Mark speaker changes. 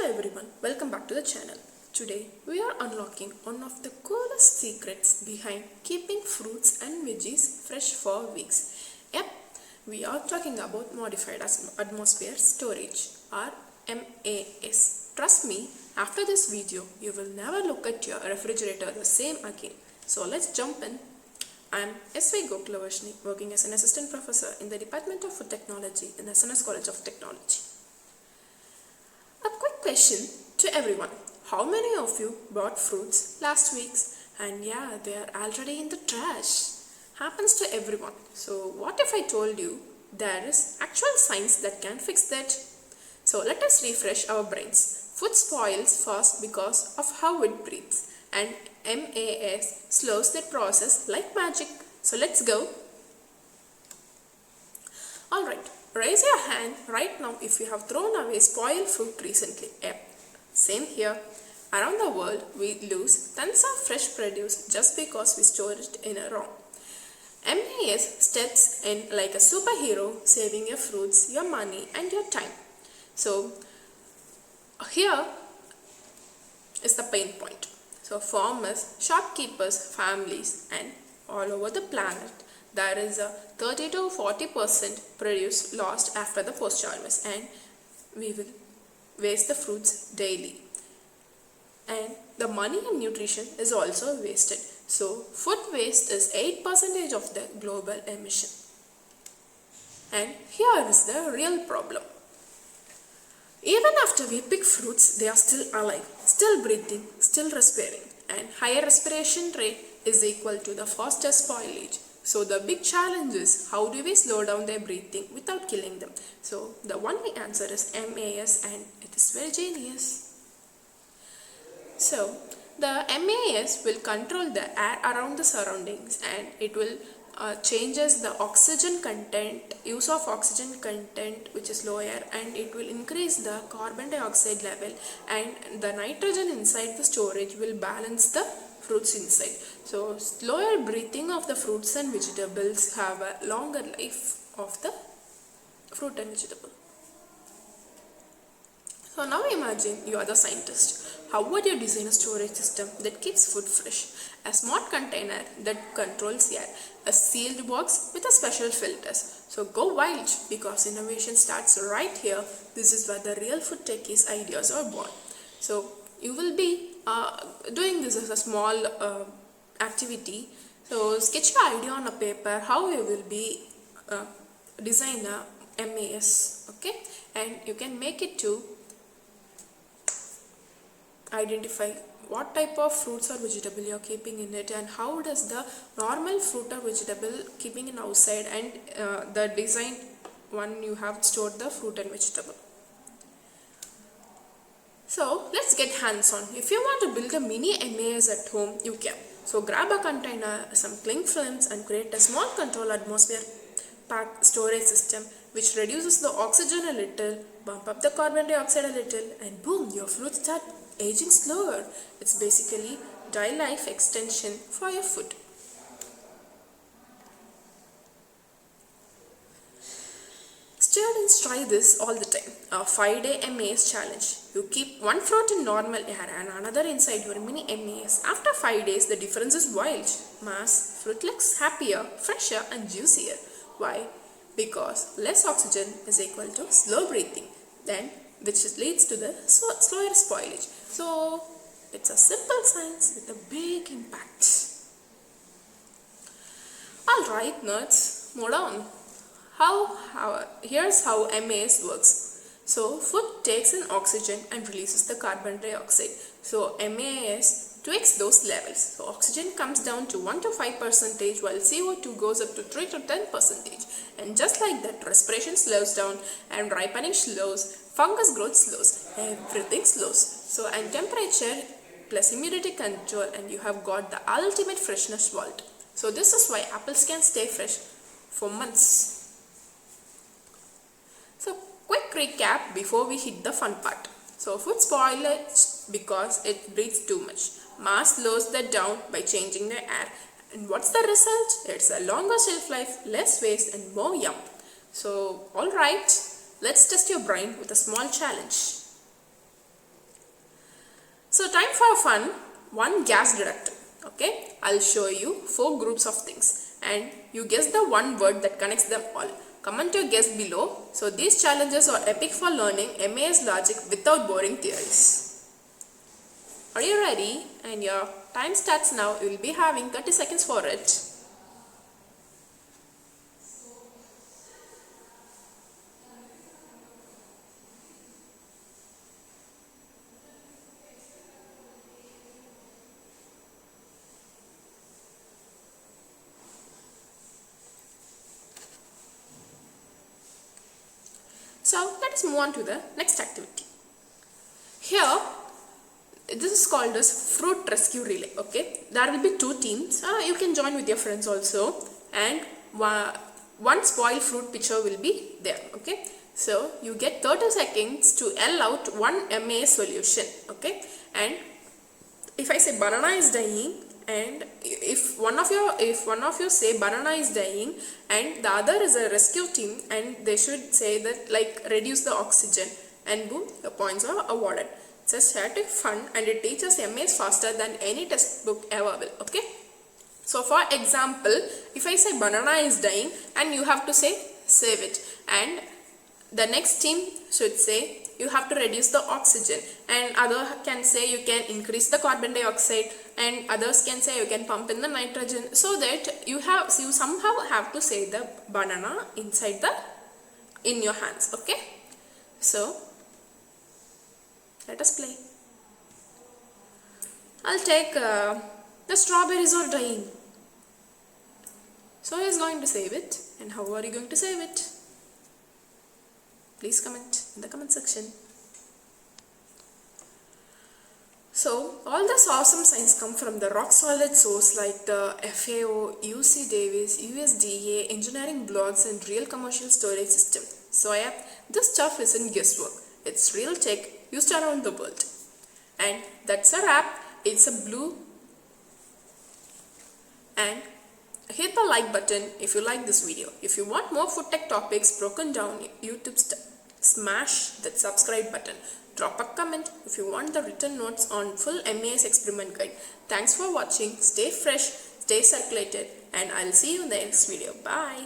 Speaker 1: everyone, welcome back to the channel. Today we are unlocking one of the coolest secrets behind keeping fruits and veggies fresh for weeks. Yep, we are talking about modified atmosphere storage or MAS. Trust me, after this video you will never look at your refrigerator the same again. So let's jump in. I am S.V. Gokulavashni, working as an assistant professor in the Department of Food Technology in the SNS College of Technology. A quick question to everyone. How many of you bought fruits last week? And yeah, they are already in the trash. Happens to everyone. So what if I told you there is actual science that can fix that? So let us refresh our brains. Food spoils fast because of how it breathes, and MAS slows that process like magic. So let's go. Alright, raise your hand right now if you have thrown away spoiled fruit recently. Yep, same here. Around the world, we lose tons of fresh produce just because we store it in a wrong. MAS steps in like a superhero, saving your fruits, your money and your time. So here is the pain point. So farmers, shopkeepers, families and all over the planet, there is a 30 to 40% produce lost after the post-harvest, and we will waste the fruits daily. And the money and nutrition is also wasted. So food waste is 8% of the global emission. And here is the real problem. Even after we pick fruits, they are still alive, still breathing, still respiring, and higher respiration rate is equal to the faster spoilage. So the big challenge is, how do we slow down their breathing without killing them? So the only answer is MAS, and it is very genius. So the MAS will control the air around the surroundings, and it will changes the oxygen content, use of oxygen content which is lower, and it will increase the carbon dioxide level, and the nitrogen inside the storage will balance the fruits inside. So slower breathing of the fruits and vegetables have a longer life of the fruit and vegetable. So now imagine you are the scientist. How would you design a storage system that keeps food fresh? A smart container that controls air, a sealed box with a special filters. So go wild, because innovation starts right here. This is where the real food techies ideas are born. So you will be doing this as a small activity. So sketch your idea on a paper, how you will be design a MAS, okay? And you can make it to identify what type of fruits or vegetable you are keeping in it, and how does the normal fruit or vegetable keeping in outside, and the design one you have stored the fruit and vegetable. So let's get hands on. If you want to build a mini MAS at home, you can. So grab a container, some cling films, and create a small control atmosphere pack storage system which reduces the oxygen a little, bump up the carbon dioxide a little, and boom, your fruits start aging slower. It's basically dry life extension for your food. Students try this all the time. A 5-day MAS challenge. You keep one fruit in normal air and another inside your mini MAS. After 5 days, the difference is wild. Mass fruit looks happier, fresher and juicier. Why? Because less oxygen is equal to slow breathing, then which leads to the slower spoilage. So it's a simple science with a big impact. Alright nerds, move on. Here's how MAS works. So food takes in oxygen and releases the carbon dioxide. So MAS tweaks those levels. So oxygen comes down to 1 to 5%, while CO2 goes up to 3 to 10%. And just like that, respiration slows down and ripening slows, fungus growth slows, everything slows. So and temperature plus humidity control, and you have got the ultimate freshness vault. So this is why apples can stay fresh for months. So quick recap before we hit the fun part. So food spoilage because it breathes too much. Mass slows that down by changing the air. And what's the result? It's a longer shelf life, less waste and more yum. So alright, let's test your brain with a small challenge. So time for fun, one gas detector. Okay, I'll show you 4 groups of things and you guess the one word that connects them all. Comment your guess below. So these challenges are epic for learning MAS logic without boring theories. Are you ready? And your time starts now. You will be having 30 seconds for it. So let us move on to the next activity. Here, this is called as fruit rescue relay. Okay, there will be 2 teams. You can join with your friends also, and one spoiled fruit pitcher will be there. Okay, so you get 30 seconds to yell out one MA solution. Okay, and if I say banana is dying, and if one of you say banana is dying and the other is a rescue team and they should say that like reduce the oxygen, and boom, your points are awarded. It's a static fun and it teaches MAs faster than any textbook ever will. Okay, so for example, if I say banana is dying and you have to say save it, and the next team should say you have to reduce the oxygen, and other can say you can increase the carbon dioxide, and others can say you can pump in the nitrogen, so that you somehow have to say the banana in your hands. Okay, so let us play. I'll take the strawberries are dying. So he is going to save it, and how are you going to save it? Please comment in the comment section. So all this awesome science come from the rock solid source like the FAO, UC Davis, USDA, engineering blogs and real commercial storage system. So yeah, this stuff isn't guesswork. It's real tech used around the world. And that's a wrap. It's a blue. And hit the like button if you like this video. If you want more food tech topics broken down YouTube style, smash that subscribe button. Drop a comment if you want the written notes on full MAS experiment guide. Thanks for watching. Stay fresh, stay circulated, and I'll see you in the next video. Bye.